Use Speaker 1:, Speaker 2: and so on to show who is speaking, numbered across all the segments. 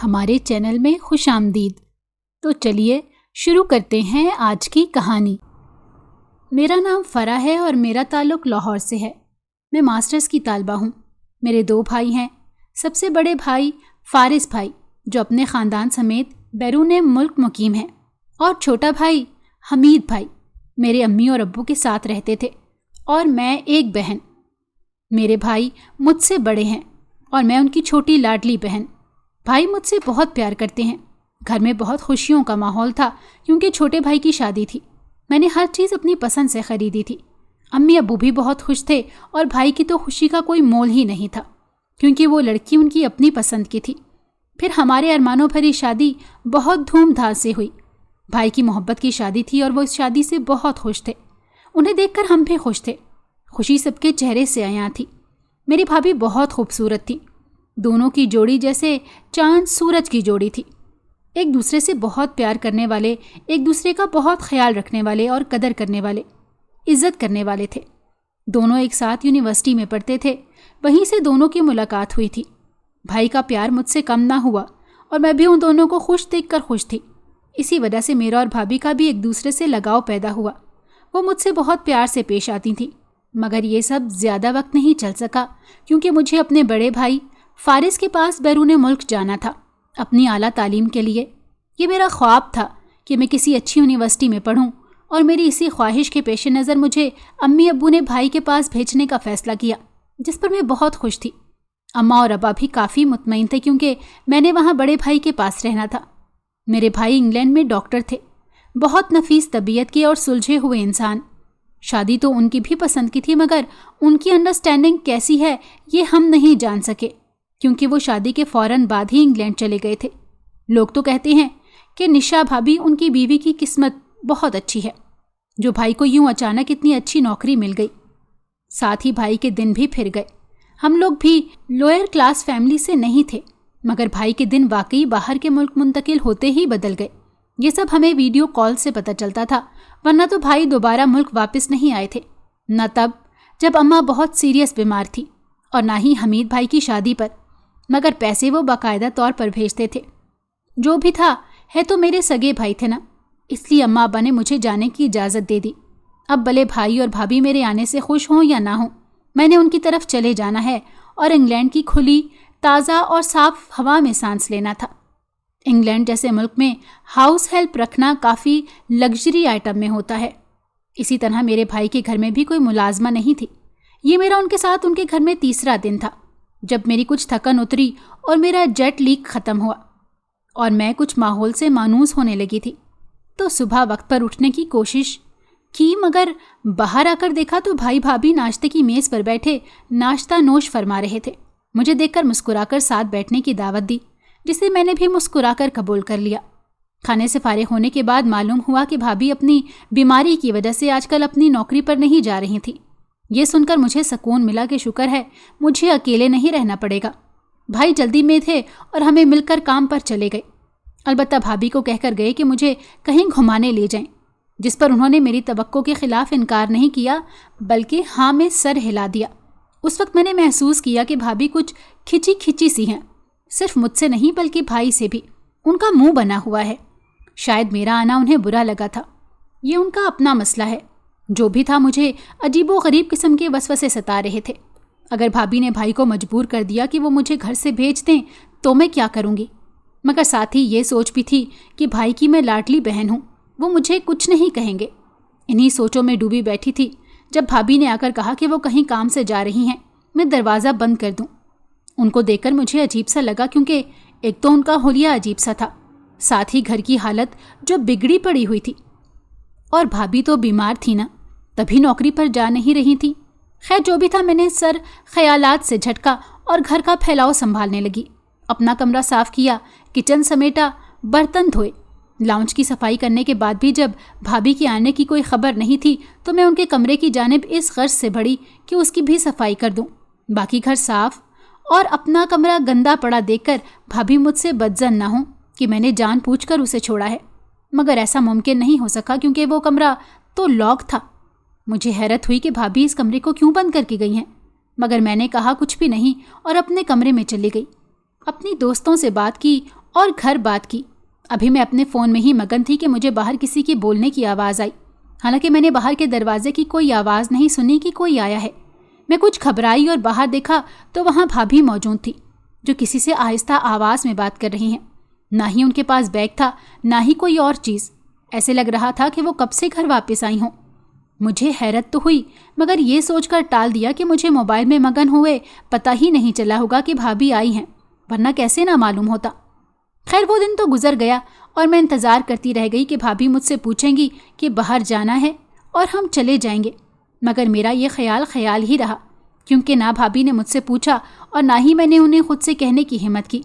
Speaker 1: ہمارے چینل میں خوش آمدید۔ تو چلیے شروع کرتے ہیں آج کی کہانی۔ میرا نام فرح ہے اور میرا تعلق لاہور سے ہے۔ میں ماسٹرز کی طالبہ ہوں۔ میرے 2 بھائی ہیں۔ سب سے بڑے بھائی فارس بھائی جو اپنے خاندان سمیت بیرون ملک مقیم ہیں، اور چھوٹا بھائی حمید بھائی میرے امی اور ابو کے ساتھ رہتے تھے، اور میں ایک بہن۔ میرے بھائی مجھ سے بڑے ہیں اور میں ان کی چھوٹی لاڈلی بہن۔ بھائی مجھ سے بہت پیار کرتے ہیں۔ گھر میں بہت خوشیوں کا ماحول تھا کیونکہ چھوٹے بھائی کی شادی تھی۔ میں نے ہر چیز اپنی پسند سے خریدی تھی۔ امی ابو بھی بہت خوش تھے، اور بھائی کی تو خوشی کا کوئی مول ہی نہیں تھا کیونکہ وہ لڑکی ان کی اپنی پسند کی تھی۔ پھر ہمارے ارمانوں بھری شادی بہت دھوم دھام سے ہوئی۔ بھائی کی محبت کی شادی تھی اور وہ اس شادی سے بہت خوش تھے۔ انہیں دیکھ کر ہم بھی خوش تھے۔ خوشی سب کے چہرے سے عیاں تھی۔ میری بھابھی بہت خوبصورت تھی۔ دونوں کی جوڑی جیسے چاند سورج کی جوڑی تھی۔ ایک دوسرے سے بہت پیار کرنے والے، ایک دوسرے کا بہت خیال رکھنے والے اور قدر کرنے والے، عزت کرنے والے تھے۔ دونوں ایک ساتھ یونیورسٹی میں پڑھتے تھے، وہیں سے دونوں کی ملاقات ہوئی تھی۔ بھائی کا پیار مجھ سے کم نہ ہوا اور میں بھی ان دونوں کو خوش دیکھ کر خوش تھی۔ اسی وجہ سے میرا اور بھابھی کا بھی ایک دوسرے سے لگاؤ پیدا ہوا۔ وہ مجھ سے بہت پیار سے پیش آتی تھیں، مگر یہ سب زیادہ وقت نہیں چل سکا کیونکہ مجھے اپنے بڑے بھائی فارس کے پاس بیرون ملک جانا تھا اپنی اعلیٰ تعلیم کے لیے۔ یہ میرا خواب تھا کہ میں کسی اچھی یونیورسٹی میں پڑھوں، اور میری اسی خواہش کے پیش نظر مجھے امی ابو نے بھائی کے پاس بھیجنے کا فیصلہ کیا، جس پر میں بہت خوش تھی۔ اماں اور ابا بھی کافی مطمئن تھے کیونکہ میں نے وہاں بڑے بھائی کے پاس رہنا تھا۔ میرے بھائی انگلینڈ میں ڈاکٹر تھے، بہت نفیس طبیعت کے اور سلجھے ہوئے انسان۔ شادی تو ان کی بھی پسند کی تھی، مگر ان کی انڈرسٹینڈنگ کیسی ہے یہ ہم نہیں جان سکے کیونکہ وہ شادی کے فوراً بعد ہی انگلینڈ چلے گئے تھے۔ لوگ تو کہتے ہیں کہ نشا بھابھی ان کی بیوی کی قسمت بہت اچھی ہے، جو بھائی کو یوں اچانک اتنی اچھی نوکری مل گئی۔ ساتھ ہی بھائی کے دن بھی پھر گئے۔ ہم لوگ بھی لوئر کلاس فیملی سے نہیں تھے، مگر بھائی کے دن واقعی باہر کے ملک منتقل ہوتے ہی بدل گئے۔ یہ سب ہمیں ویڈیو کال سے پتہ چلتا تھا، ورنہ تو بھائی دوبارہ ملک واپس نہیں آئے تھے، نہ تب جب اماں بہت سیریس بیمار تھی، اور نہ ہی حمید بھائی کی شادی پر، مگر پیسے وہ باقاعدہ طور پر بھیجتے تھے۔ جو بھی تھا ہے تو میرے سگے بھائی تھے نا، اس لیے اماں ابا نے مجھے جانے کی اجازت دے دی۔ اب بھلے بھائی اور بھابھی میرے آنے سے خوش ہوں یا نہ ہوں، میں نے ان کی طرف چلے جانا ہے اور انگلینڈ کی کھلی، تازہ اور صاف ہوا میں سانس لینا تھا۔ انگلینڈ جیسے ملک میں ہاؤس ہیلپ رکھنا کافی لگژری آئٹم میں ہوتا ہے۔ اسی طرح میرے بھائی کے گھر میں بھی کوئی ملازمہ نہیں تھی۔ یہ میرا ان کے ساتھ ان کے گھر میں تیسرا دن تھا جب میری کچھ تھکن اتری اور میرا جیٹ لیگ ختم ہوا اور میں کچھ ماحول سے مانوس ہونے لگی تھی۔ تو صبح وقت پر اٹھنے کی کوشش کی، مگر باہر آ کر دیکھا تو بھائی بھابھی ناشتے کی میز پر بیٹھے ناشتہ نوش فرما رہے تھے۔ مجھے دیکھ کر مسکرا کر ساتھ بیٹھنے کی دعوت دی، جسے میں نے بھی مسکرا کر قبول کر لیا۔ کھانے سے فارغ ہونے کے بعد معلوم ہوا کہ بھابھی اپنی بیماری کی وجہ سے آج کل اپنی نوکری پر نہیں جا رہی تھی۔ یہ سن کر مجھے سکون ملا کہ شکر ہے مجھے اکیلے نہیں رہنا پڑے گا۔ بھائی جلدی میں تھے اور ہمیں مل کر کام پر چلے گئے۔ البتہ بھابھی کو کہہ کر گئے کہ مجھے کہیں گھمانے لے جائیں، جس پر انہوں نے میری توقع کے خلاف انکار نہیں کیا بلکہ ہاں میں سر ہلا دیا۔ اس وقت میں نے محسوس کیا کہ بھابھی کچھ کھچی کھچی سی ہیں، صرف مجھ سے نہیں بلکہ بھائی سے بھی۔ ان کا منہ بنا ہوا ہے۔ شاید میرا آنا انہیں برا لگا تھا۔ یہ ان کا اپنا مسئلہ ہے۔ جو بھی تھا، مجھے عجیب و غریب قسم کے وسوسے ستا رہے تھے۔ اگر بھابھی نے بھائی کو مجبور کر دیا کہ وہ مجھے گھر سے بھیج دیں تو میں کیا کروں گی؟ مگر ساتھ ہی یہ سوچ بھی تھی کہ بھائی کی میں لاڈلی بہن ہوں، وہ مجھے کچھ نہیں کہیں گے۔ انہی سوچوں میں ڈوبی بیٹھی تھی جب بھابھی نے آ کر کہا کہ وہ کہیں کام سے جا رہی ہیں، میں دروازہ بند کر دوں۔ ان کو دیکھ کر مجھے عجیب سا لگا کیونکہ ایک تو ان کا حلیہ عجیب سا تھا، ساتھ ہی گھر کی حالت جو بگڑی پڑی ہوئی تھی، اور بھابھی تو بیمار تھی نا، تبھی نوکری پر جا نہیں رہی تھی۔ خیر جو بھی تھا، میں نے سر خیالات سے جھٹکا اور گھر کا پھیلاؤ سنبھالنے لگی۔ اپنا کمرہ صاف کیا، کچن سمیٹا، برتن دھوئے۔ لاؤنج کی صفائی کرنے کے بعد بھی جب بھابھی کے آنے کی کوئی خبر نہیں تھی تو میں ان کے کمرے کی جانب اس غرض سے بڑھی کہ اس کی بھی صفائی کر دوں۔ باقی گھر صاف اور اپنا کمرہ گندا پڑا دیکھ کر بھابھی مجھ سے بدظن نہ ہوں کہ میں نے جان پوچھ کر اسے چھوڑا ہے، مگر ایسا ممکن نہیں ہو سکا کیونکہ وہ کمرہ تو لاک تھا۔ مجھے حیرت ہوئی کہ بھابھی اس کمرے کو کیوں بند کر کے گئی ہیں، مگر میں نے کہا کچھ بھی نہیں اور اپنے کمرے میں چلی گئی۔ اپنی دوستوں سے بات کی और घर बात की। अभी मैं अपने फ़ोन में ही मगन थी कि मुझे बाहर किसी की बोलने की आवाज़ आई। हालांकि मैंने बाहर के दरवाजे की कोई आवाज़ नहीं सुनी कि कोई आया है। मैं कुछ घबराई और बाहर देखा तो वहाँ भाभी मौजूद थी, जो किसी से आहिस्ता आवाज़ में बात कर रही हैं। ना ही उनके पास बैग था, ना ही कोई और चीज़। ऐसे लग रहा था कि वो कब से घर वापस आई हों। मुझे हैरत तो हुई, मगर ये सोचकर टाल दिया कि मुझे मोबाइल में मगन हुए पता ही नहीं चला होगा कि भाभी आई हैं, वरना कैसे ना मालूम होता। खैर, वो दिन तो गुजर गया और मैं इंतज़ार करती रह गई कि भाभी मुझसे पूछेंगी कि बाहर जाना है और हम चले जाएंगे। मगर मेरा ये ख्याल ही रहा, क्योंकि ना भाभी ने मुझसे पूछा और ना ही मैंने उन्हें खुद से कहने की हिम्मत की,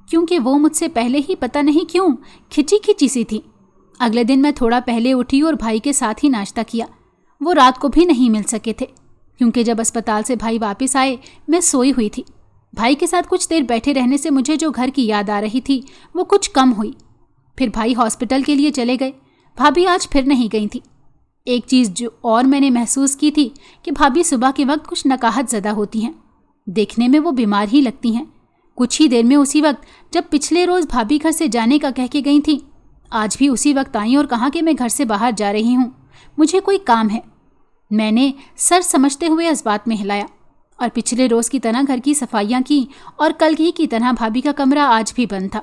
Speaker 1: क्योंकि वो मुझसे पहले ही पता नहीं क्यों खिंची सी थी। अगले दिन मैं थोड़ा पहले उठी और भाई के साथ ही नाश्ता किया। वो रात को भी नहीं मिल सके थे, क्योंकि जब अस्पताल से भाई वापस आए मैं सोई हुई थी। भाई के साथ कुछ देर बैठे रहने से मुझे जो घर की याद आ रही थी वो कुछ कम हुई। फिर भाई हॉस्पिटल के लिए चले गए। भाभी आज फिर नहीं गई थी। एक चीज़ जो और मैंने महसूस की थी कि भाभी सुबह के वक्त कुछ नकाहत ज़दा होती हैं। देखने में वो बीमार ही लगती हैं। कुछ ही देर में उसी वक्त जब पिछले रोज़ भाभी घर से जाने का कह के गई थी, आज भी उसी वक्त आई और कहा कि मैं घर से बाहर जा रही हूँ, मुझे कोई काम है। मैंने सर समझते हुए इस बात में हिलाया और पिछले रोज़ की तरह घर की सफाइयाँ की और कल की तरह भाभी का कमरा आज भी बंद था।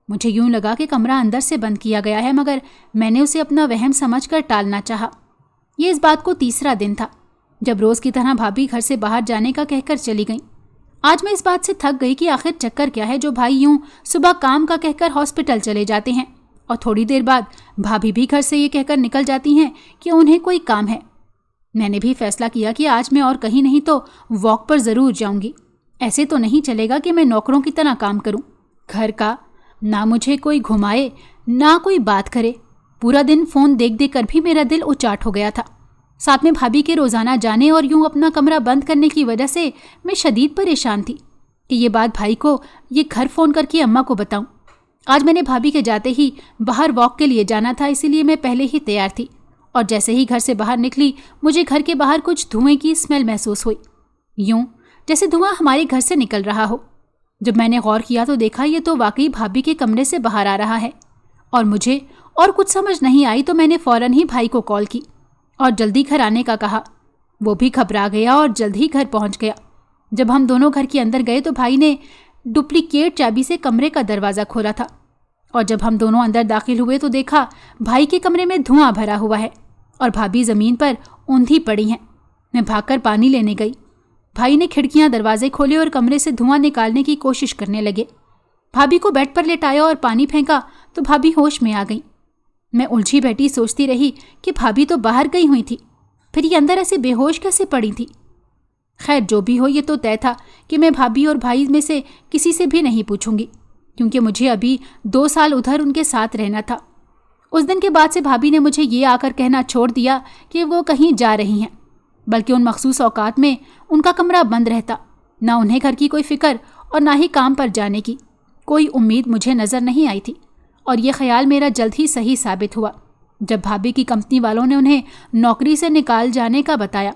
Speaker 1: मुझे यूँ लगा कि कमरा अंदर से बंद किया गया है, मगर मैंने उसे अपना वहम समझकर टालना चाहा। ये इस बात को तीसरा दिन था जब रोज़ की तरह भाभी घर से बाहर जाने का कहकर चली गई। आज मैं इस बात से थक गई कि आखिर चक्कर क्या है जो भाई यूँ सुबह काम का कहकर हॉस्पिटल चले जाते हैं और थोड़ी देर बाद भाभी भी घर से ये कहकर निकल जाती हैं कि उन्हें कोई काम है। मैंने भी फैसला किया कि आज मैं और कहीं नहीं तो वॉक पर ज़रूर जाऊंगी। ऐसे तो नहीं चलेगा कि मैं नौकरों की तरह काम करूं। घर का ना मुझे कोई घुमाए ना कोई बात करे। पूरा दिन फ़ोन देख देख कर भी मेरा दिल उचाट हो गया था। साथ में भाभी के रोज़ाना जाने और यूं अपना कमरा बंद करने की वजह से मैं शदीद परेशान थी कि ये बात भाई को ये घर फ़ोन करके अम्मा को बताऊं। आज मैंने भाभी के जाते ही बाहर वॉक के लिए जाना था, इसीलिए मैं पहले ही तैयार थी और जैसे ही घर से बाहर निकली मुझे घर के बाहर कुछ धुएं की स्मेल महसूस हुई, यूं जैसे धुआं हमारे घर से निकल रहा हो। जब मैंने गौर किया तो देखा ये तो वाकई भाभी के कमरे से बाहर आ रहा है और मुझे और कुछ समझ नहीं आई तो मैंने फ़ौरन ही भाई को कॉल की और जल्दी घर आने का कहा। वो भी घबरा गया और जल्द ही घर पहुंच गया। जब हम दोनों घर के अंदर गए तो भाई ने डुप्लीकेट चाबी से कमरे का दरवाज़ा खोला था और जब हम दोनों अंदर दाखिल हुए तो देखा भाई के कमरे में धुआं भरा हुआ है और भाभी ज़मीन पर ऊंधी पड़ी हैं। मैं भागकर पानी लेने गई। भाई ने खिड़कियां दरवाजे खोले और कमरे से धुआं निकालने की कोशिश करने लगे। भाभी को बेड पर लेटाया और पानी फेंका तो भाभी होश में आ गई। मैं उलझी बैठी सोचती रही कि भाभी तो बाहर गई हुई थी, फिर ये अंदर ऐसे बेहोश कैसे पड़ी थी। खैर, जो भी हो, ये तो तय था कि मैं भाभी और भाई में से किसी से भी नहीं पूछूंगी, क्योंकि मुझे अभी 2 साल उधर उनके साथ रहना था। उस दिन के बाद से भाभी ने मुझे ये आकर कहना छोड़ दिया कि वो कहीं जा रही हैं, बल्कि उन मखसूस औकात में उनका कमरा बंद रहता। ना उन्हें घर की कोई फिक्र और ना ही काम पर जाने की कोई उम्मीद मुझे नज़र नहीं आई थी। और ये ख्याल मेरा जल्द ही सही साबित हुआ जब भाभी की कंपनी वालों ने उन्हें नौकरी से निकाल जाने का बताया।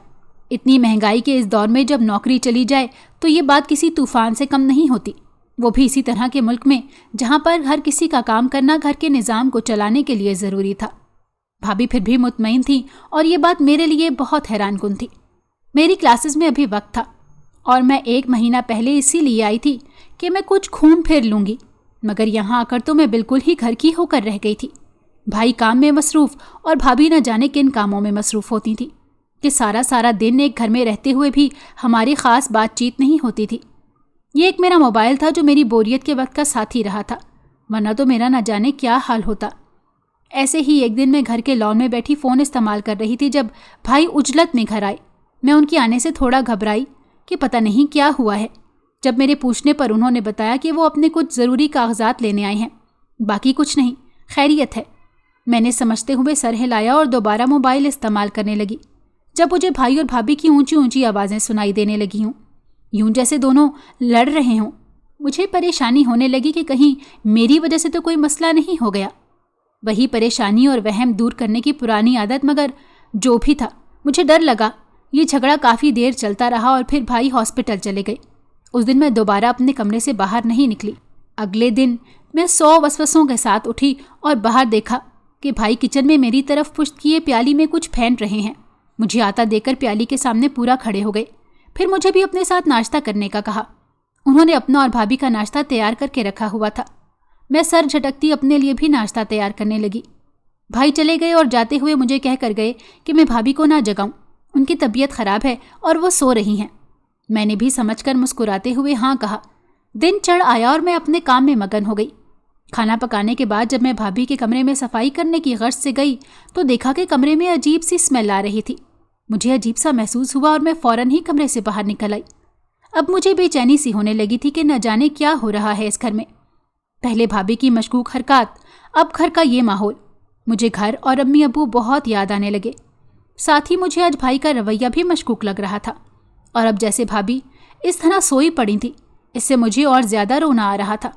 Speaker 1: इतनी महंगाई के इस दौर में जब नौकरी चली जाए तो ये बात किसी तूफान से कम नहीं होती, वो भी इसी तरह के मुल्क में जहाँ पर हर किसी का काम करना घर के निज़ाम को चलाने के लिए ज़रूरी था। भाभी फिर भी मुतमईन थी और ये बात मेरे लिए बहुत हैरानकुन थी। मेरी क्लासेस में अभी वक्त था और मैं 1 महीना पहले इसीलिए आई थी कि मैं कुछ घूम फिर लूँगी, मगर यहाँ आकर तो मैं बिल्कुल ही घर की होकर रह गई थी। भाई काम में मसरूफ़ और भाभी न जाने किन कामों में मसरूफ़ होती थी कि सारा दिन एक घर में रहते हुए भी हमारी ख़ास बातचीत नहीं होती थी। ये एक मेरा मोबाइल था जो मेरी बोरियत के वक्त का साथी रहा था, वरना तो मेरा न जाने क्या हाल होता। ऐसे ही एक दिन मैं घर के लॉन में बैठी फ़ोन इस्तेमाल कर रही थी जब भाई उजलत में घर आए। मैं उनके आने से थोड़ा घबराई कि पता नहीं क्या हुआ है। जब मेरे पूछने पर उन्होंने बताया कि वो अपने कुछ ज़रूरी कागजात लेने आए हैं, बाकी कुछ नहीं, खैरियत है। मैंने समझते हुए सर हिलाया और दोबारा मोबाइल इस्तेमाल करने लगी जब मुझे भाई और भाभी की ऊंची ऊंची आवाज़ें सुनाई देने लगी हूँ, यूं जैसे दोनों लड़ रहे हों। मुझे परेशानी होने लगी कि कहीं मेरी वजह से तो कोई मसला नहीं हो गया। वही परेशानी और वहम दूर करने की पुरानी आदत, मगर जो भी था मुझे डर लगा। ये झगड़ा काफ़ी देर चलता रहा और फिर भाई हॉस्पिटल चले गए। उस दिन मैं दोबारा अपने कमरे से बाहर नहीं निकली। अगले दिन मैं 100 वसवसों के साथ उठी और बाहर देखा कि भाई किचन में मेरी तरफ पुश्त किए प्याली में कुछ फेंट रहे हैं। मुझे आता देकर प्याली के सामने पूरा खड़े हो गए। फिर मुझे भी अपने साथ नाश्ता करने का कहा। उन्होंने अपना और भाभी का नाश्ता तैयार करके रखा हुआ था। मैं सर झटकती अपने लिए भी नाश्ता तैयार करने लगी। भाई चले गए और जाते हुए मुझे कह कर गए कि मैं भाभी को ना जगाऊं, उनकी तबीयत खराब है और वो सो रही हैं। मैंने भी समझकर मुस्कुराते हुए हाँ कहा। दिन चढ़ आया और मैं अपने काम में मगन हो गई। खाना पकाने के बाद जब मैं भाभी के कमरे में सफाई करने की गर्ज से गई तो देखा कि कमरे में अजीब सी स्मेल आ रही थी। मुझे अजीब सा महसूस हुआ और मैं फौरन ही कमरे से बाहर निकल आई। अब मुझे बेचैनी सी होने लगी थी कि न जाने क्या हो रहा है इस घर में। पहले भाभी की मशकूक हरकत, अब घर का ये माहौल। मुझे घर और अम्मी अब्बू बहुत याद आने लगे। साथ ही मुझे आज भाई का रवैया भी मशकूक लग रहा था। और अब जैसे भाभी इस तरह सोई पड़ी थी, इससे मुझे और ज़्यादा रोना आ रहा था।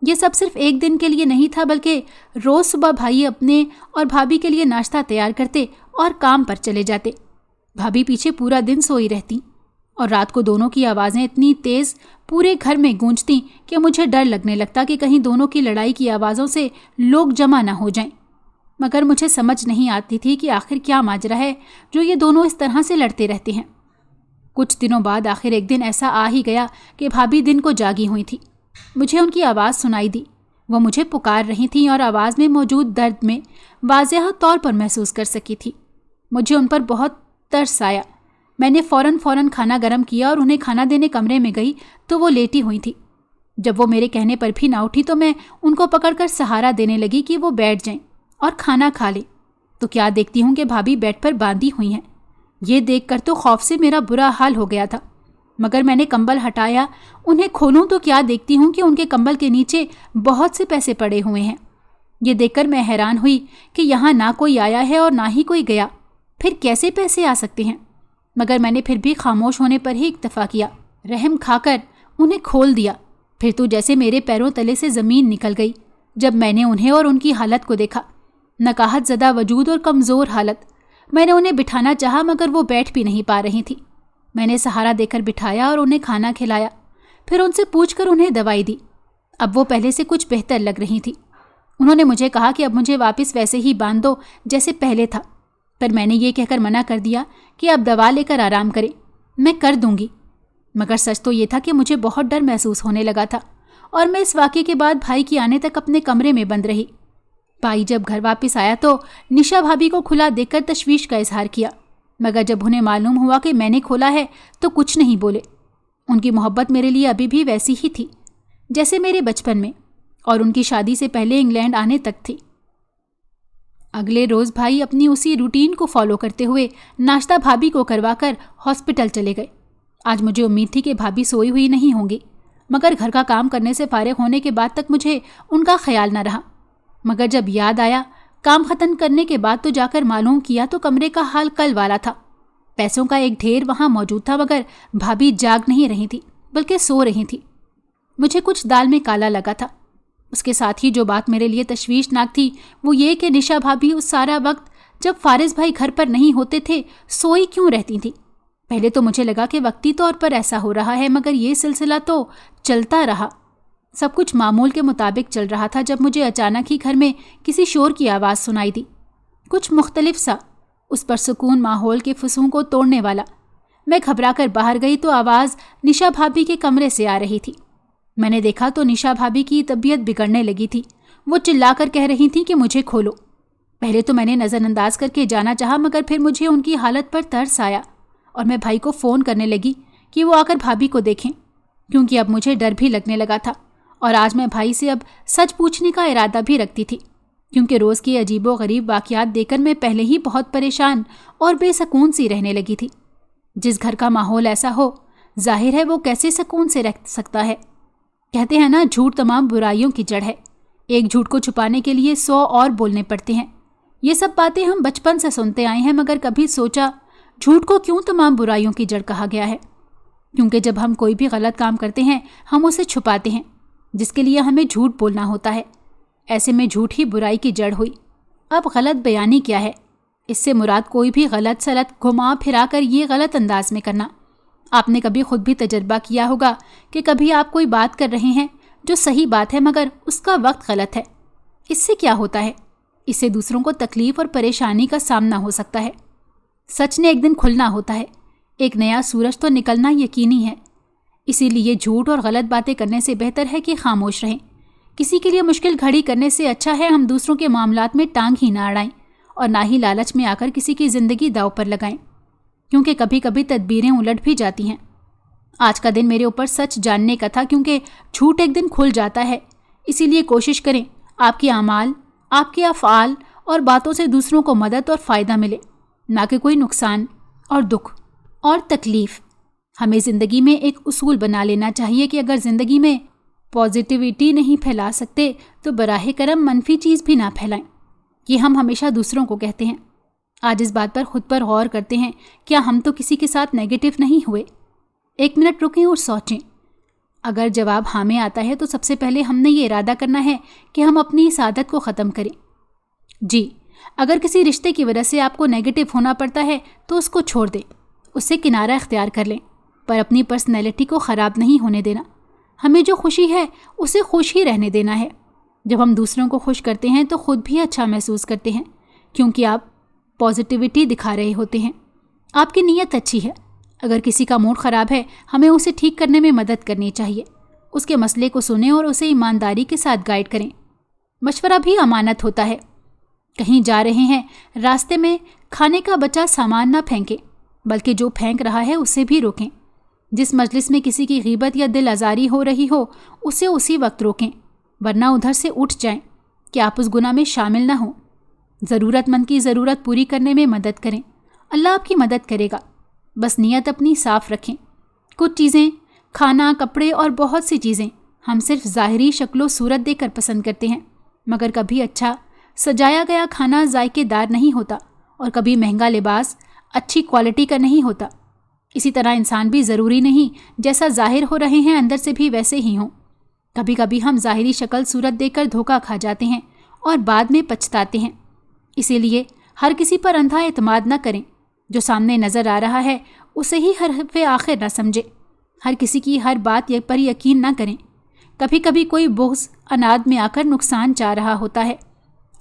Speaker 1: ये सब सिर्फ एक दिन के लिए नहीं था, बल्कि रोज़ सुबह भाई अपने और भाभी के लिए नाश्ता तैयार करते और काम पर चले जाते। भाभी पीछे पूरा दिन सोई रहती और रात को दोनों की आवाज़ें इतनी तेज़ पूरे घर में गूंजती कि मुझे डर लगने लगता कि कहीं दोनों की लड़ाई की आवाज़ों से लोग जमा ना हो जाएं। मगर मुझे समझ नहीं आती थी कि आखिर क्या माजरा है जो ये दोनों इस तरह से लड़ते रहते हैं। कुछ दिनों बाद आखिर एक दिन ऐसा आ ही गया कि भाभी दिन को जागी हुई थी। मुझे उनकी आवाज़ सुनाई दी। वो मुझे पुकार रही थी और आवाज़ में मौजूद दर्द में वाज़ेह तौर पर महसूस कर सकी थी। मुझे उन पर बहुत तरस आया। मैंने फ़ौरन खाना गर्म किया और उन्हें खाना देने कमरे में गई तो वो लेटी हुई थी। जब वो मेरे कहने पर भी ना उठी तो मैं उनको पकड़कर सहारा देने लगी कि वो बैठ जाएं और खाना खा लें। तो क्या देखती हूँ कि भाभी बेड पर बांधी हुई हैं। ये देखकर तो खौफ से मेरा बुरा हाल हो गया था। मगर मैंने कंबल हटाया, उन्हें खोलूं तो क्या देखती हूँ कि उनके कंबल के नीचे बहुत से पैसे पड़े हुए हैं। ये देखकर मैं हैरान हुई कि यहाँ ना कोई आया है और ना ही कोई गया, फिर कैसे पैसे आ सकते हैं। मगर मैंने फिर भी खामोश होने पर ही इक्तफा किया। रहम खाकर उन्हें खोल दिया। फिर तो जैसे मेरे पैरों तले से ज़मीन निकल गई जब मैंने उन्हें और उनकी हालत को देखा। नकाहत ज़दा वजूद और कमज़ोर हालत। मैंने उन्हें बिठाना चाहा मगर वो बैठ भी नहीं पा रही थी। मैंने सहारा देकर बिठाया और उन्हें खाना खिलाया। फिर उनसे पूछकर उन्हें दवाई दी। अब वो पहले से कुछ बेहतर लग रही थी। उन्होंने मुझे कहा कि अब मुझे वापस वैसे ही बांध दो जैसे पहले था, पर मैंने ये कहकर मना कर दिया कि अब दवा लेकर आराम करें, मैं कर दूंगी। मगर सच तो ये था कि मुझे बहुत डर महसूस होने लगा था और मैं इस वाक़े के बाद भाई की आने तक अपने कमरे में बंद रही। भाई जब घर वापस आया तो निशा भाभी को खुला देखकर तशवीश का इजहार किया, मगर जब उन्हें मालूम हुआ कि मैंने खोला है तो कुछ नहीं बोले। उनकी मोहब्बत मेरे लिए अभी भी वैसी ही थी जैसे मेरे बचपन में और उनकी शादी से पहले इंग्लैंड आने तक थी। अगले रोज़ भाई अपनी उसी रूटीन को फॉलो करते हुए नाश्ता भाभी को करवाकर हॉस्पिटल चले गए। आज मुझे उम्मीद थी कि भाभी सोई हुई नहीं होंगी, मगर घर का काम करने से फारिग होने के बाद तक मुझे उनका ख्याल न रहा। मगर जब याद आया काम ख़त्म करने के बाद तो जाकर मालूम किया तो कमरे का हाल कल वाला था। पैसों का एक ढेर वहाँ मौजूद था, मगर भाभी जाग नहीं रही थी बल्कि सो रही थी। मुझे कुछ दाल में काला लगा था। उसके साथ ही जो बात मेरे लिए तशवीशनाक थी वो ये कि निशा भाभी उस सारा वक्त जब फारिज भाई घर पर नहीं होते थे सोई क्यों रहती थी। पहले तो मुझे लगा कि वक्ती तौर पर ऐसा हो रहा है, मगर ये सिलसिला तो चलता रहा। सब कुछ मामूल के मुताबिक चल रहा था जब मुझे अचानक ही घर में किसी शोर की आवाज़ सुनाई दी, कुछ मुख्तलिफ सा, उस पर सुकून माहौल के फुसूं को तोड़ने वाला। मैं घबरा कर बाहर गई तो आवाज़ निशा भाभी के कमरे से आ रही थी। मैंने देखा तो निशा भाभी की तबीयत बिगड़ने लगी थी। वो चिल्लाकर कह रही थी कि मुझे खोलो। पहले तो मैंने नज़रअंदाज करके जाना चाहा, मगर फिर मुझे उनकी हालत पर तरस आया और मैं भाई को फ़ोन करने लगी कि वो आकर भाभी को देखें, क्योंकि अब मुझे डर भी लगने लगा था और आज मैं भाई से अब सच पूछने का इरादा भी रखती थी, क्योंकि रोज़ के अजीबो गरीब वाक़यात देखकर मैं पहले ही बहुत परेशान और बेसकून सी रहने लगी थी। जिस घर का माहौल ऐसा हो, जाहिर है वो कैसे सुकून से रह सकता है। कहते हैं ना, झूठ तमाम बुराइयों की जड़ है। एक झूठ को छुपाने के लिए 100 और बोलने पड़ते हैं। ये सब बातें हम बचपन से सुनते आए हैं, मगर कभी सोचा झूठ को क्यों तमाम बुराइयों की जड़ कहा गया है। क्योंकि जब हम कोई भी गलत काम करते हैं हम उसे छुपाते हैं, जिसके लिए हमें झूठ बोलना होता है। ऐसे में झूठ ही बुराई की जड़ हुई। अब गलत बयानी क्या है? इससे मुराद कोई भी गलत सलत घुमा फिरा कर ये गलत अंदाज में करना। आपने कभी खुद भी तजर्बा किया होगा कि कभी आप कोई बात कर रहे हैं, जो सही बात है मगर उसका वक्त गलत है। इससे क्या होता है? इससे दूसरों को तकलीफ और परेशानी का सामना हो सकता है। सच ने एक दिन खुलना होता है, एक नया सूरज तो निकलना यकीनी है। इसीलिए झूठ और गलत बातें करने से बेहतर है कि खामोश रहें। किसी के लिए मुश्किल घड़ी करने से अच्छा है हम दूसरों के मामलात में टांग ही ना अड़ाएं और ना ही लालच में आकर किसी की ज़िंदगी दांव पर लगाएं, क्योंकि कभी कभी तदबीरें उलट भी जाती हैं। आज का दिन मेरे ऊपर सच जानने का था, क्योंकि झूठ एक दिन खुल जाता है। इसीलिए कोशिश करें आपके अमाल, आपके अफ़आल और बातों से दूसरों को मदद और फ़ायदा मिले, ना कि कोई नुकसान और दुख और तकलीफ़। हमें ज़िंदगी में एक उसूल बना लेना चाहिए कि अगर ज़िंदगी में पॉजिटिविटी नहीं फैला सकते तो बराह करम मनफी चीज़ भी ना फैलाएं। ये हम हमेशा दूसरों को कहते हैं। आज इस बात पर खुद पर गौर करते हैं, क्या हम तो किसी के साथ नेगेटिव नहीं हुए? एक मिनट रुकें और सोचें। अगर जवाब हाँ में आता है तो सबसे पहले हमने ये इरादा करना है कि हम अपनी इस आदत को ख़त्म करें। जी, अगर किसी रिश्ते की वजह से आपको नेगेटिव होना पड़ता है तो उसको छोड़ दें, उससे किनारा इख्तियार कर लें, पर अपनी पर्सनैलिटी को ख़राब नहीं होने देना। हमें जो खुशी है उसे खुश ही रहने देना है। जब हम दूसरों को खुश करते हैं तो ख़ुद भी अच्छा महसूस करते हैं, क्योंकि आप पॉजिटिविटी दिखा रहे होते हैं। आपकी नीयत अच्छी है। अगर किसी का मूड ख़राब है, हमें उसे ठीक करने में मदद करनी चाहिए। उसके मसले को सुनें और उसे ईमानदारी के साथ गाइड करें। मशवरा भी अमानत होता है। कहीं जा रहे हैं, रास्ते में खाने का बचा सामान ना फेंकें, बल्कि जो फेंक रहा है उसे भी रोकें। जिस मजलिस में किसी की गीबत या दिल आज़ारी हो रही हो, उसे उसी वक्त रोकें, वरना उधर से उठ जाएं कि आप उस गुनाह में शामिल ना हों। ज़रूरतमंद की ज़रूरत पूरी करने में मदद करें, अल्लाह आपकी मदद करेगा। बस नीयत अपनी साफ़ रखें। कुछ चीज़ें, खाना, कपड़े और बहुत सी चीज़ें हम सिर्फ ज़ाहिरी शक्लो सूरत देकर पसंद करते हैं, मगर कभी अच्छा सजाया गया खाना जायकेदार नहीं होता और कभी महंगा लिबास अच्छी क्वालिटी का नहीं होता। इसी तरह इंसान भी ज़रूरी नहीं जैसा ज़ाहिर हो रहे हैं अंदर से भी वैसे ही हों। कभी कभी हम ज़ाहिरी शक्ल सूरत देखकर धोखा खा जाते हैं और बाद में पछताते हैं। इसीलिए हर किसी पर अंधा एतमाद न करें। जो सामने नज़र आ रहा है उसे ही हरफ़े आखिर न समझे। हर किसी की हर बात पर यकीन न करें। कभी कभी कोई बुग़्ज़ अनाद में आकर नुकसान चाह रहा होता है।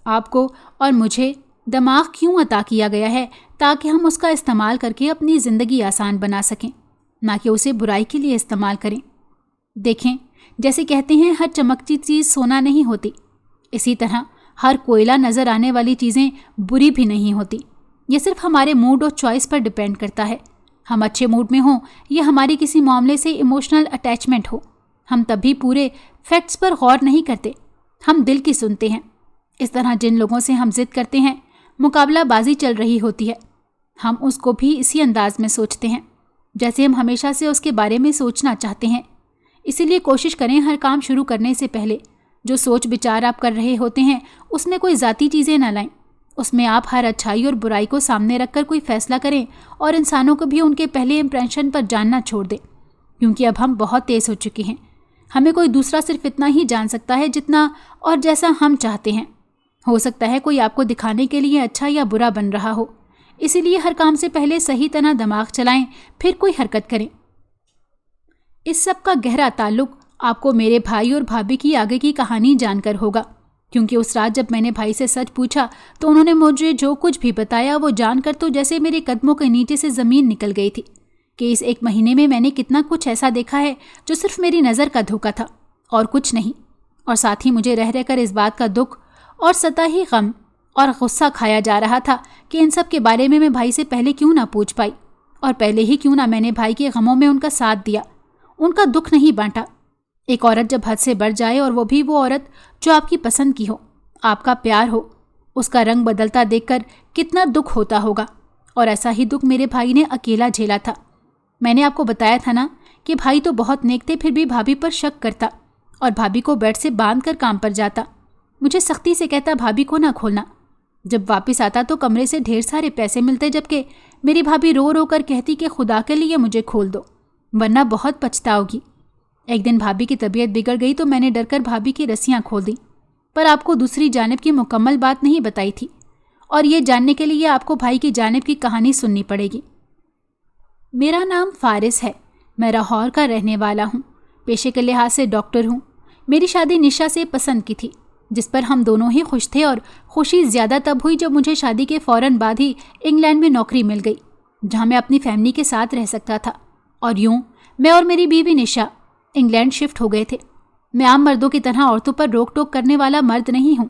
Speaker 1: आपको और मुझे दिमाग क्यों अता किया गया है? ताकि हम उसका इस्तेमाल करके अपनी ज़िंदगी आसान बना सकें, ना कि उसे बुराई के लिए इस्तेमाल करें। देखें, जैसे कहते हैं हर चमकती चीज़ सोना नहीं होती, इसी तरह हर कोयला नज़र आने वाली चीज़ें बुरी भी नहीं होती। ये सिर्फ हमारे मूड और चॉइस पर डिपेंड करता है। हम अच्छे मूड में हों या हमारी किसी मामले से इमोशनल अटैचमेंट हो, हम तभी पूरे फैक्ट्स पर गौर नहीं करते, हम दिल की सुनते हैं। इस तरह जिन लोगों से हम ज़िद करते हैं, मुकाबलाबाजी चल रही होती है, हम उसको भी इसी अंदाज में सोचते हैं जैसे हम हमेशा से उसके बारे में सोचना चाहते हैं। इसीलिए कोशिश करें हर काम शुरू करने से पहले जो सोच विचार आप कर रहे होते हैं उसमें कोई ज़ाती चीज़ें न लाएं। उसमें आप हर अच्छाई और बुराई को सामने रखकर कोई फ़ैसला करें और इंसानों को भी उनके पहले इंप्रेशन पर जानना छोड़ दें, क्योंकि अब हम बहुत तेज़ हो चुके हैं। हमें कोई दूसरा सिर्फ इतना ही जान सकता है जितना और जैसा हम चाहते हैं। हो सकता है कोई आपको दिखाने के लिए अच्छा या बुरा बन रहा हो। इसीलिए हर काम से पहले सही तरह दिमाग चलाएं, फिर कोई हरकत करें। इस सब का गहरा ताल्लुक आपको मेरे भाई और भाभी की आगे की कहानी जानकर होगा, क्योंकि उस रात जब मैंने भाई से सच पूछा तो उन्होंने मुझे जो कुछ भी बताया वो जानकर तो जैसे मेरे कदमों के नीचे से ज़मीन निकल गई थी कि इस एक महीने में मैंने कितना कुछ ऐसा देखा है जो सिर्फ मेरी नज़र का धोखा था और कुछ नहीं। और साथ ही मुझे रह रहकर इस बात का दुख और सतही गम और गुस्सा खाया जा रहा था कि इन सब के बारे में मैं भाई से पहले क्यों ना पूछ पाई, और पहले ही क्यों ना मैंने भाई के गमों में उनका साथ दिया, उनका दुख नहीं बांटा। एक औरत जब हद से बढ़ जाए, और वो भी वो औरत जो आपकी पसंद की हो, आपका प्यार हो, उसका रंग बदलता देखकर कितना दुख होता होगा। और ऐसा ही दुख मेरे भाई ने अकेला झेला था। मैंने आपको बताया था ना कि भाई तो बहुत नेक थे, फिर भी भाभी पर शक करता और भाभी को बेड से बांध कर काम पर जाता। मुझे सख्ती से कहता भाभी को ना खोलना। जब वापस आता तो कमरे से ढेर सारे पैसे मिलते, जबकि मेरी भाभी रो रो कर कहती कि खुदा के लिए मुझे खोल दो, वरना बहुत पछताओगी। एक दिन भाभी की तबीयत बिगड़ गई तो मैंने डरकर भाभी की रस्सियाँ खोल दी, पर आपको दूसरी जानिब की मुकम्मल बात नहीं बताई थी, और ये जानने के लिए आपको भाई की जानिब की कहानी सुननी पड़ेगी। मेरा नाम फारिस है। मैं लाहौर का रहने वाला हूँ। पेशे के लिहाज से डॉक्टर हूँ। میری شادی نشا سے پسند کی تھی، جس پر ہم دونوں ہی خوش تھے، اور خوشی زیادہ تب ہوئی جب مجھے شادی کے فوراً بعد ہی انگلینڈ میں نوکری مل گئی، جہاں میں اپنی فیملی کے ساتھ رہ سکتا تھا۔ اور یوں میں اور میری بیوی نشا انگلینڈ شفٹ ہو گئے تھے۔ میں عام مردوں کی طرح عورتوں پر روک ٹوک کرنے والا مرد نہیں ہوں،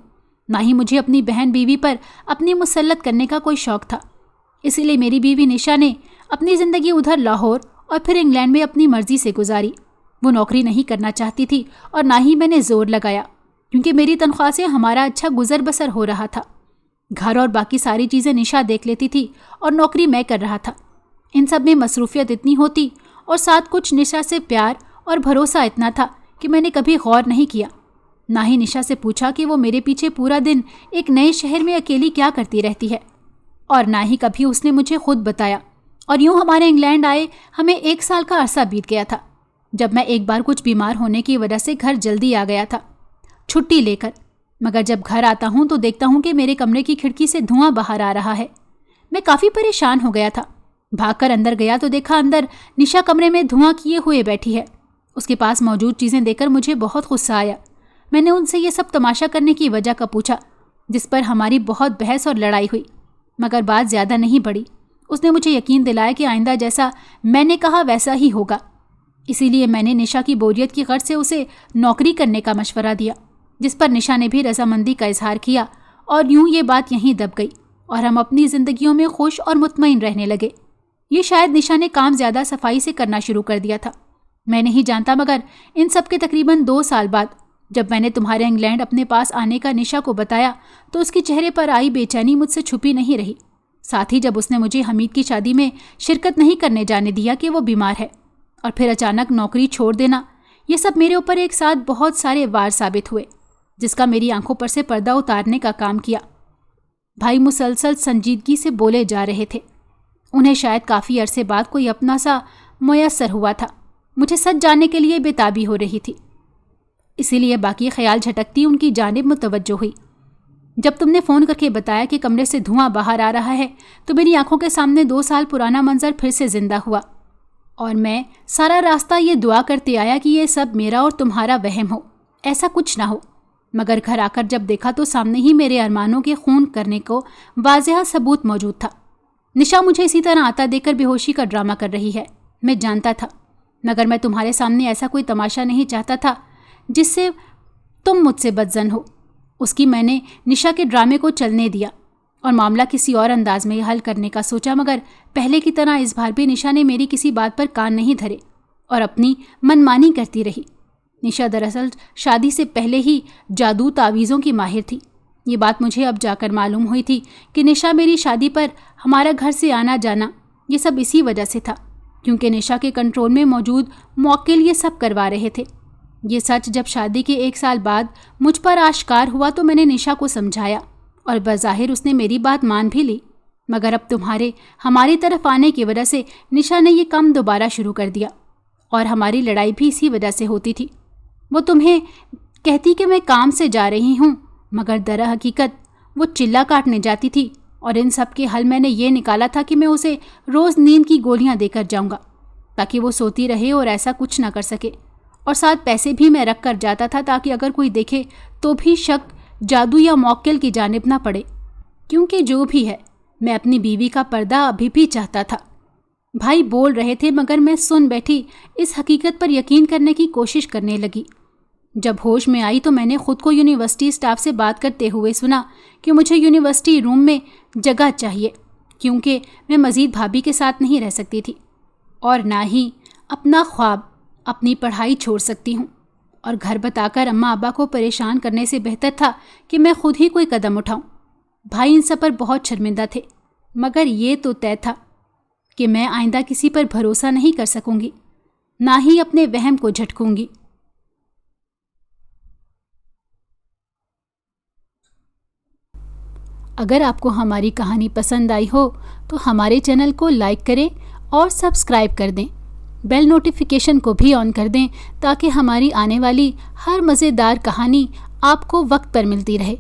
Speaker 1: نہ ہی مجھے اپنی بہن بیوی پر اپنی مسلط کرنے کا کوئی شوق تھا۔ اسی لیے میری بیوی نشا نے اپنی زندگی ادھر لاہور اور پھر انگلینڈ میں اپنی مرضی سے گزاری۔ وہ نوکری نہیں کرنا چاہتی تھی اور نہ ہی میں نے زور لگایا، کیونکہ میری تنخواہ سے ہمارا اچھا گزر بسر ہو رہا تھا۔ گھر اور باقی ساری چیزیں نشا دیکھ لیتی تھی اور نوکری میں کر رہا تھا۔ ان سب میں مصروفیت اتنی ہوتی اور ساتھ کچھ نشا سے پیار اور بھروسہ اتنا تھا کہ میں نے کبھی غور نہیں کیا، نہ ہی نشا سے پوچھا کہ وہ میرے پیچھے پورا دن ایک نئے شہر میں اکیلی کیا کرتی رہتی ہے، اور نہ ہی کبھی اس نے مجھے خود بتایا۔ اور یوں ہمارے انگلینڈ آئے ہمیں 1 سال کا عرصہ بیت گیا تھا، جب میں ایک بار کچھ بیمار ہونے کی وجہ سے گھر جلدی آ گیا تھا چھٹی لے کر۔ مگر جب گھر آتا ہوں تو دیکھتا ہوں کہ میرے کمرے کی کھڑکی سے دھواں باہر آ رہا ہے۔ میں کافی پریشان ہو گیا تھا۔ بھاگ کر اندر گیا تو دیکھا اندر نشا کمرے میں دھواں کیے ہوئے بیٹھی ہے۔ اس کے پاس موجود چیزیں دیکھ کر مجھے بہت غصہ آیا۔ میں نے ان سے یہ سب تماشا کرنے کی وجہ کا پوچھا، جس پر ہماری بہت بحث اور لڑائی ہوئی، مگر بات زیادہ نہیں بڑھی۔ اس نے مجھے یقین دلایا کہ آئندہ جیسا میں نے کہا ویسا ہی ہوگا۔ اسی لیے میں نے نشا کی بوریت کی غرض سے اسے نوکری کرنے کا مشورہ دیا، جس پر نشا نے بھی رضامندی کا اظہار کیا، اور یوں یہ بات یہیں دب گئی اور ہم اپنی زندگیوں میں خوش اور مطمئن رہنے لگے۔ یہ شاید نشا نے کام زیادہ صفائی سے کرنا شروع کر دیا تھا، میں نہیں جانتا، مگر ان سب کے تقریباً 2 سال بعد جب میں نے تمہارے انگلینڈ اپنے پاس آنے کا نشا کو بتایا تو اس کے چہرے پر آئی بے چینی مجھ سے چھپی نہیں رہی۔ ساتھ ہی جب اس نے مجھے حمید کی شادی میں شرکت نہیں کرنے جانے دیا کہ وہ بیمار ہے، اور پھر اچانک نوکری چھوڑ دینا، یہ سب میرے اوپر ایک ساتھ بہت سارے وار ثابت ہوئے، جس کا میری آنکھوں پر سے پردہ اتارنے کا کام کیا۔ بھائی مسلسل سنجیدگی سے بولے جا رہے تھے۔ انہیں شاید کافی عرصے بعد کوئی اپنا سا میسر ہوا تھا۔ مجھے سچ جاننے کے لیے بے تابی ہو رہی تھی، اسی لیے باقی خیال جھٹکتی ان کی جانب متوجہ ہوئی۔ جب تم نے فون کر کے بتایا کہ کمرے سے دھواں باہر آ رہا ہے تو میری آنکھوں کے سامنے 2 سال پرانا منظر پھر سے زندہ ہوا، اور میں سارا راستہ یہ دعا کرتے آیا کہ یہ سب میرا اور تمہارا وہم ہو، ایسا کچھ نہ ہو۔ مگر گھر آ کر جب دیکھا تو سامنے ہی میرے ارمانوں کے خون کرنے کو واضح ثبوت موجود تھا۔ نشا مجھے اسی طرح آتا دیکھ کر بے ہوشی کا ڈرامہ کر رہی ہے، میں جانتا تھا، مگر میں تمہارے سامنے ایسا کوئی تماشا نہیں چاہتا تھا جس سے تم مجھ سے بدظن ہو۔ اس کی میں نے نشا کے ڈرامے کو چلنے دیا اور معاملہ کسی اور انداز میں حل کرنے کا سوچا، مگر پہلے کی طرح اس بار بھی نشا نے میری کسی بات پر کان نہیں دھرے اور اپنی من مانی کرتی رہی۔ نشا دراصل شادی سے پہلے ہی جادو تعویذوں کی ماہر تھی۔ یہ بات مجھے اب جا کر معلوم ہوئی تھی کہ نشا میری شادی پر ہمارا گھر سے آنا جانا یہ سب اسی وجہ سے تھا، کیونکہ نشا کے کنٹرول میں موجود موکل یہ سب کروا رہے تھے۔ یہ سچ جب شادی کے 1 سال بعد مجھ پر آشکار ہوا تو میں نے نشا کو سمجھایا اور بظاہر اس نے میری بات مان بھی لی، مگر اب ہماری طرف آنے کی وجہ سے نشا نے یہ کام دوبارہ شروع کر دیا، اور ہماری لڑائی بھی اسی وجہ سے ہوتی تھی۔ وہ تمہیں کہتی کہ میں کام سے جا رہی ہوں، مگر در حقیقت وہ چلا کاٹنے جاتی تھی، اور ان سب کے حل میں نے یہ نکالا تھا کہ میں اسے روز نیند کی گولیاں دے کر جاؤں گا تاکہ وہ سوتی رہے اور ایسا کچھ نہ کر سکے، اور ساتھ پیسے بھی میں رکھ کر جاتا تھا تاکہ اگر کوئی دیکھے تو بھی شک جادو یا موکل کی جانب نہ پڑے، کیونکہ جو بھی ہے میں اپنی بیوی کا پردہ ابھی بھی چاہتا تھا۔ بھائی بول رہے تھے مگر میں سن بیٹھی، اس حقیقت پر یقین کرنے کی کوشش کرنے لگی۔ جب ہوش میں آئی تو میں نے خود کو یونیورسٹی اسٹاف سے بات کرتے ہوئے سنا کہ مجھے یونیورسٹی روم میں جگہ چاہیے، کیونکہ میں مزید بھابھی کے ساتھ نہیں رہ سکتی تھی، اور نہ ہی اپنا خواب، اپنی پڑھائی چھوڑ سکتی ہوں، اور گھر بتا کر اماں ابا کو پریشان کرنے سے بہتر تھا کہ میں خود ہی کوئی قدم اٹھاؤں۔ بھائی ان سب پر بہت شرمندہ تھے، مگر یہ تو طے تھا کہ میں آئندہ کسی پر بھروسہ نہیں کر سکوں گی، نہ ہی اپنے وہم کو جھٹکوں گی۔ اگر آپ کو ہماری کہانی پسند آئی ہو تو ہمارے چینل کو لائک کریں اور سبسکرائب کر دیں، بیل نوٹیفیکیشن کو بھی آن کر دیں تاکہ ہماری آنے والی ہر مزیدار کہانی آپ کو وقت پر ملتی رہے۔